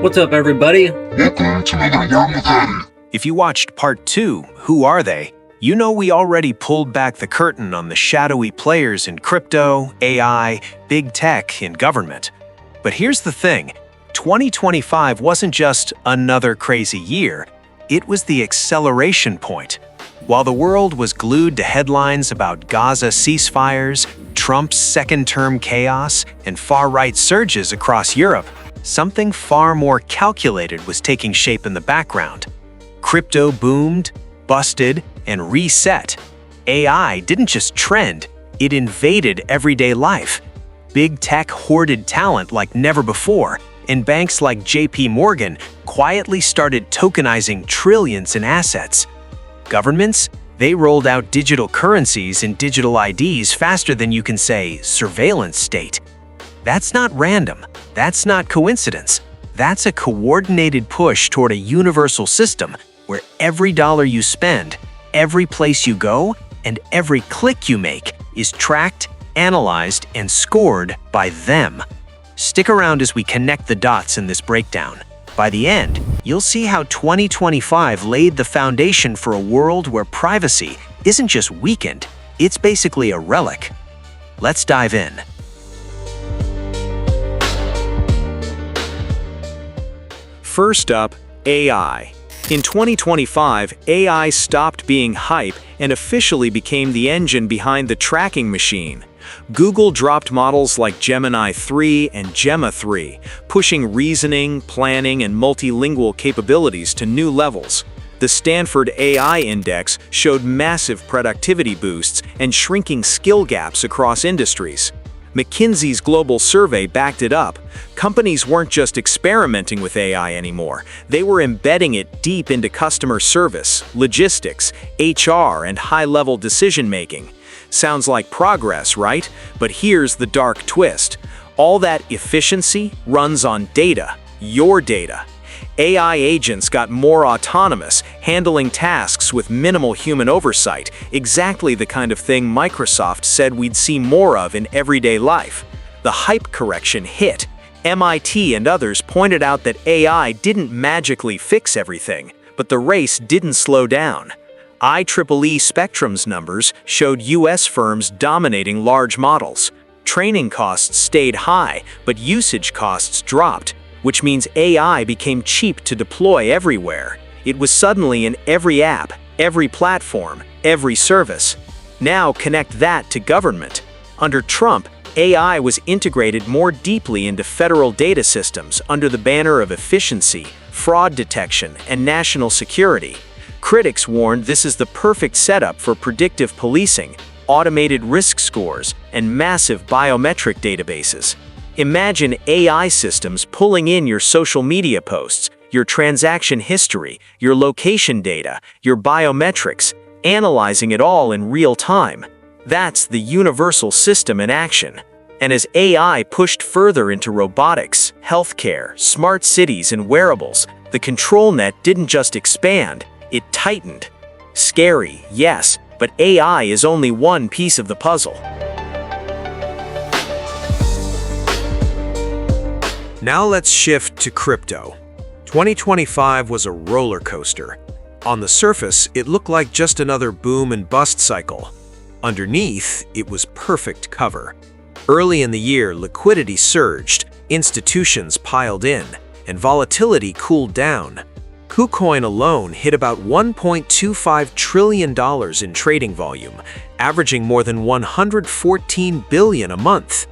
What's up, everybody? Welcome to another Word with Eddie. If you watched part 2, Who Are They?, you know we already pulled back the curtain on the shadowy players in crypto, AI, big tech, and government. But here's the thing, 2025 wasn't just another crazy year, it was the acceleration point. While the world was glued to headlines about Gaza ceasefires, Trump's second-term chaos, and far-right surges across Europe, something far more calculated was taking shape in the background. Crypto boomed, busted, and reset. AI didn't just trend, it invaded everyday life. Big tech hoarded talent like never before, and banks like JP Morgan quietly started tokenizing trillions in assets. Governments, they rolled out digital currencies and digital IDs faster than you can say surveillance state. That's not random. That's not coincidence. That's a coordinated push toward a universal system where every dollar you spend, every place you go, and every click you make is tracked, analyzed, and scored by them. Stick around as we connect the dots in this breakdown. By the end, you'll see how 2025 laid the foundation for a world where privacy isn't just weakened, it's basically a relic. Let's dive in. First up, AI. In 2025, AI stopped being hype and officially became the engine behind the tracking machine. Google dropped models like Gemini 3 and Gemma 3, pushing reasoning, planning, and multilingual capabilities to new levels. The Stanford AI Index showed massive productivity boosts and shrinking skill gaps across industries. McKinsey's global survey backed it up. Companies weren't just experimenting with AI anymore. They were embedding it deep into customer service, logistics, HR, and high-level decision-making. Sounds like progress, right? But here's the dark twist. All that efficiency runs on data, your data. AI agents got more autonomous, handling tasks with minimal human oversight, exactly the kind of thing Microsoft said we'd see more of in everyday life. The hype correction hit. MIT and others pointed out that AI didn't magically fix everything, but the race didn't slow down. IEEE Spectrum's numbers showed US firms dominating large models. Training costs stayed high, but usage costs dropped, which means AI became cheap to deploy everywhere. It was suddenly in every app, every platform, every service. Now connect that to government. Under Trump, AI was integrated more deeply into federal data systems under the banner of efficiency, fraud detection, and national security. Critics warned this is the perfect setup for predictive policing, automated risk scores, and massive biometric databases. Imagine AI systems pulling in your social media posts, your transaction history, your location data, your biometrics, analyzing it all in real time. That's the universal system in action. And as AI pushed further into robotics, healthcare, smart cities, and wearables, the control net didn't just expand, it tightened. Scary, yes, but AI is only one piece of the puzzle. Now let's shift to crypto. 2025 was a roller coaster. On the surface, it looked like just another boom and bust cycle. Underneath, it was perfect cover. Early in the year, liquidity surged, institutions piled in, and volatility cooled down. KuCoin alone hit about $1.25 trillion in trading volume, averaging more than $114 billion a month.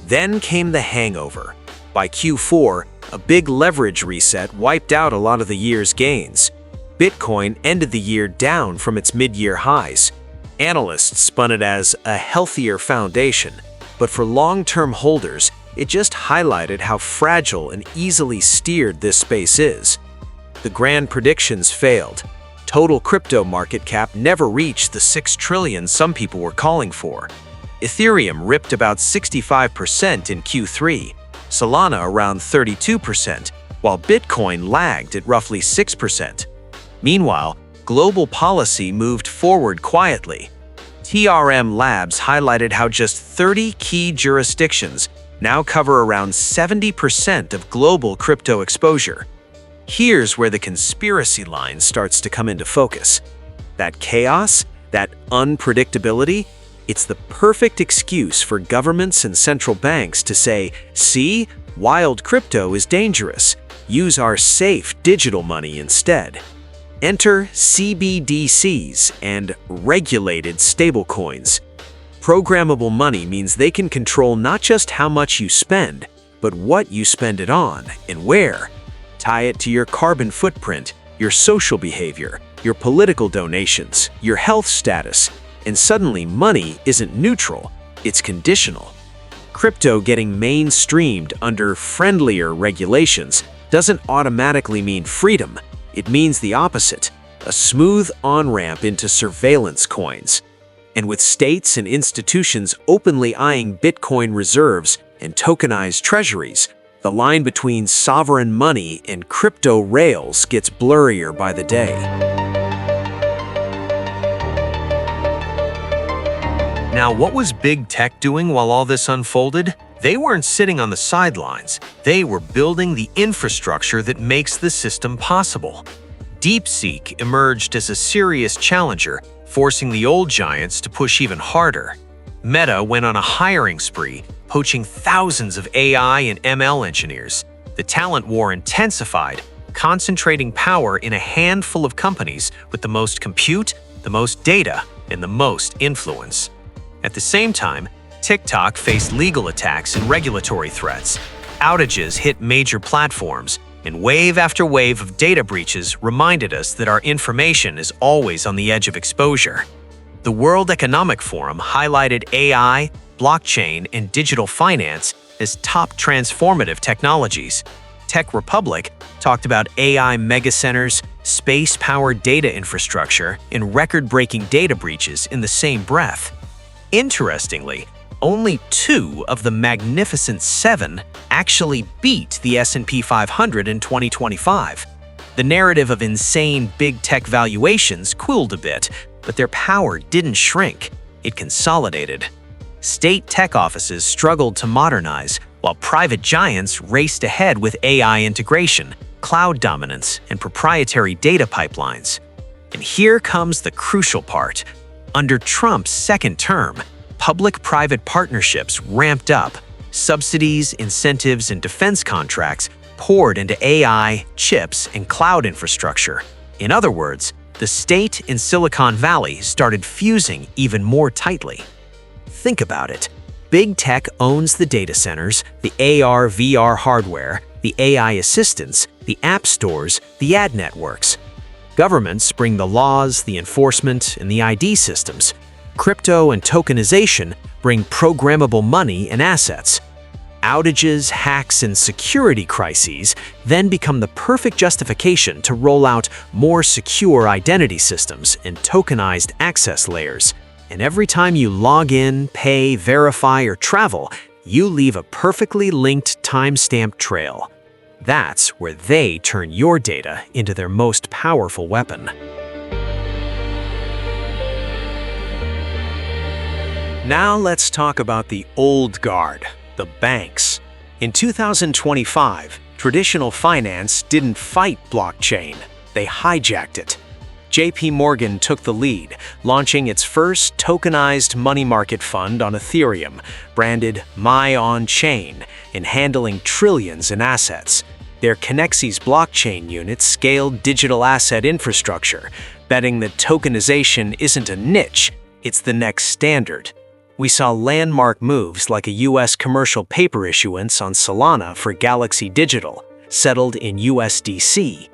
Then came the hangover. By Q4, a big leverage reset wiped out a lot of the year's gains. Bitcoin ended the year down from its mid-year highs. Analysts spun it as a healthier foundation, but for long-term holders, it just highlighted how fragile and easily steered this space is. The grand predictions failed. Total crypto market cap never reached the $6 trillion some people were calling for. Ethereum ripped about 65% in Q3. Solana around 32%, while Bitcoin lagged at roughly 6%. Meanwhile, global policy moved forward quietly. TRM Labs highlighted how just 30 key jurisdictions now cover around 70% of global crypto exposure. Here's where the conspiracy line starts to come into focus. That chaos, that unpredictability, it's the perfect excuse for governments and central banks to say, see, wild crypto is dangerous. Use our safe digital money instead. Enter CBDCs and regulated stablecoins. Programmable money means they can control not just how much you spend, but what you spend it on and where. Tie it to your carbon footprint, your social behavior, your political donations, your health status, and suddenly money isn't neutral, it's conditional. Crypto getting mainstreamed under friendlier regulations doesn't automatically mean freedom. It means the opposite, a smooth on-ramp into surveillance coins. And with states and institutions openly eyeing Bitcoin reserves and tokenized treasuries, the line between sovereign money and crypto rails gets blurrier by the day. Now, what was big tech doing while all this unfolded? They weren't sitting on the sidelines. They were building the infrastructure that makes the system possible. DeepSeek emerged as a serious challenger, forcing the old giants to push even harder. Meta went on a hiring spree, poaching thousands of AI and ML engineers. The talent war intensified, concentrating power in a handful of companies with the most compute, the most data, and the most influence. At the same time, TikTok faced legal attacks and regulatory threats. Outages hit major platforms, and wave after wave of data breaches reminded us that our information is always on the edge of exposure. The World Economic Forum highlighted AI, blockchain, and digital finance as top transformative technologies. Tech Republic talked about AI megacenters, space-powered data infrastructure, and record-breaking data breaches in the same breath. Interestingly, only 2 of the Magnificent 7 actually beat the S&P 500 in 2025. The narrative of insane big tech valuations cooled a bit, but their power didn't shrink, it consolidated. State tech offices struggled to modernize, while private giants raced ahead with AI integration, cloud dominance, and proprietary data pipelines. And here comes the crucial part. Under Trump's second term, public-private partnerships ramped up. Subsidies, incentives, and defense contracts poured into AI, chips, and cloud infrastructure. In other words, the state and Silicon Valley started fusing even more tightly. Think about it. Big tech owns the data centers, the AR/VR hardware, the AI assistants, the app stores, the ad networks. Governments bring the laws, the enforcement, and the ID systems. Crypto and tokenization bring programmable money and assets. Outages, hacks, and security crises then become the perfect justification to roll out more secure identity systems and tokenized access layers. And every time you log in, pay, verify, or travel, you leave a perfectly linked timestamp trail. That's where they turn your data into their most powerful weapon. Now let's talk about the old guard, the banks. In 2025, traditional finance didn't fight blockchain, they hijacked it. JP Morgan took the lead, launching its first tokenized money market fund on Ethereum, branded My On-Chain, and handling trillions in assets. Their Connexes blockchain unit scaled digital asset infrastructure, betting that tokenization isn't a niche, it's the next standard. We saw landmark moves like a US commercial paper issuance on Solana for Galaxy Digital, settled in USDC.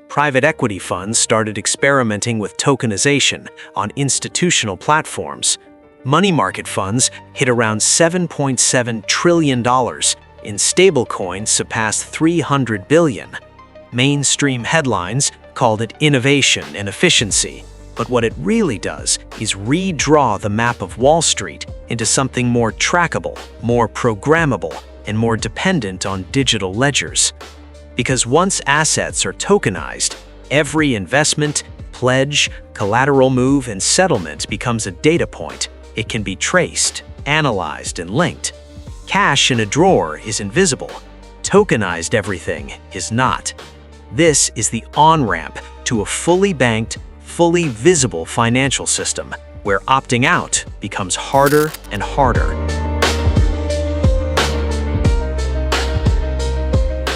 Private equity funds started experimenting with tokenization on institutional platforms. Money market funds hit around $7.7 trillion, and stablecoins surpassed $300 billion. Mainstream headlines called it innovation and efficiency, but what it really does is redraw the map of Wall Street into something more trackable, more programmable, and more dependent on digital ledgers. Because once assets are tokenized, every investment, pledge, collateral move, and settlement becomes a data point. It can be traced, analyzed, and linked. Cash in a drawer is invisible. Tokenized everything is not. This is the on-ramp to a fully banked, fully visible financial system, where opting out becomes harder and harder.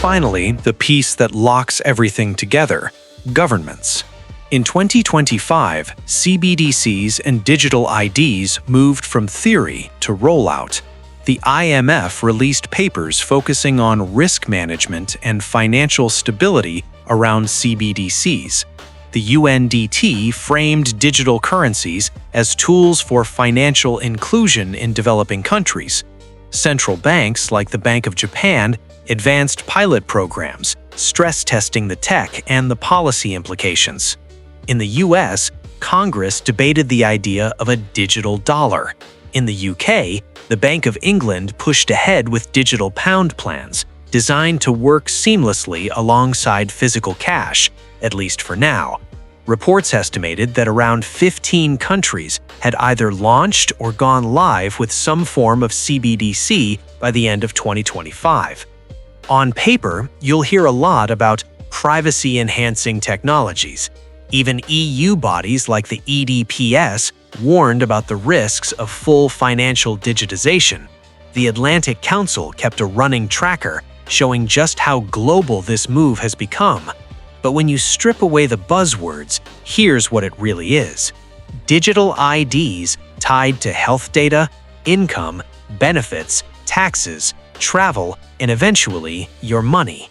Finally, the piece that locks everything together: governments. In 2025, CBDCs and digital IDs moved from theory to rollout. The IMF released papers focusing on risk management and financial stability around CBDCs. The UNDT framed digital currencies as tools for financial inclusion in developing countries. Central banks, like the Bank of Japan, advanced pilot programs, stress testing the tech and the policy implications. In the US, Congress debated the idea of a digital dollar. In the UK, the Bank of England pushed ahead with digital pound plans, designed to work seamlessly alongside physical cash, at least for now. Reports estimated that around 15 countries had either launched or gone live with some form of CBDC by the end of 2025. On paper, you'll hear a lot about privacy-enhancing technologies. Even EU bodies like the EDPS warned about the risks of full financial digitization. The Atlantic Council kept a running tracker showing just how global this move has become. But when you strip away the buzzwords, here's what it really is: digital IDs tied to health data, income, benefits, taxes, travel, and eventually your money.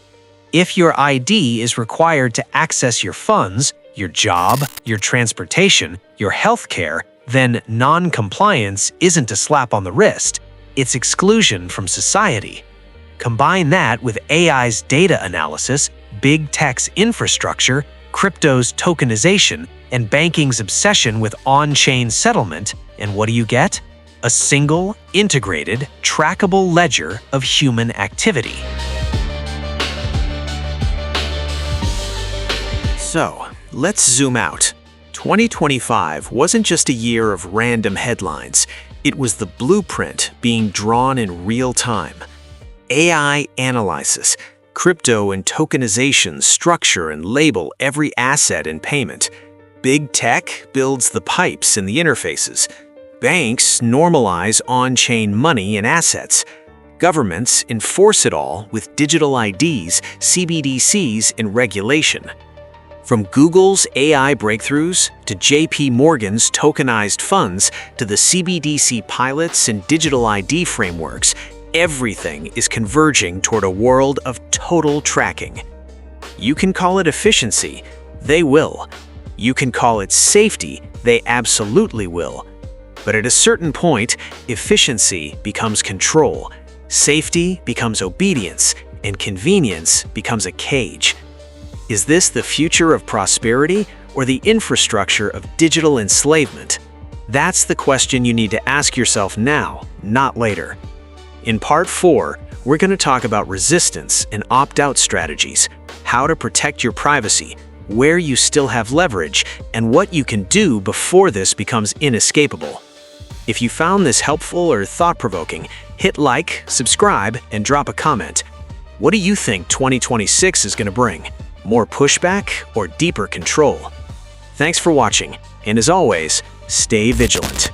If your ID is required to access your funds, your job, your transportation, your healthcare, then non-compliance isn't a slap on the wrist, it's exclusion from society. Combine that with AI's data analysis, big tech's infrastructure, crypto's tokenization, and banking's obsession with on-chain settlement, and what do you get? A single, integrated, trackable ledger of human activity. So, let's zoom out. 2025 wasn't just a year of random headlines. It was the blueprint being drawn in real time. AI analyzes crypto and tokenization structure and label every asset and payment. Big tech builds the pipes and the interfaces. Banks normalize on-chain money and assets. Governments enforce it all with digital IDs, CBDCs, and regulation. From Google's AI breakthroughs to JP Morgan's tokenized funds to the CBDC pilots and digital ID frameworks, everything is converging toward a world of total tracking. You can call it efficiency, they will. You can call it safety, they absolutely will. But at a certain point, efficiency becomes control, safety becomes obedience, and convenience becomes a cage. Is this the future of prosperity or the infrastructure of digital enslavement? That's the question you need to ask yourself now, not later. In Part 4, we're going to talk about resistance and opt-out strategies, how to protect your privacy, where you still have leverage, and what you can do before this becomes inescapable. If you found this helpful or thought-provoking, hit like, subscribe, and drop a comment. What do you think 2026 is going to bring? More pushback or deeper control? Thanks for watching, and as always, stay vigilant.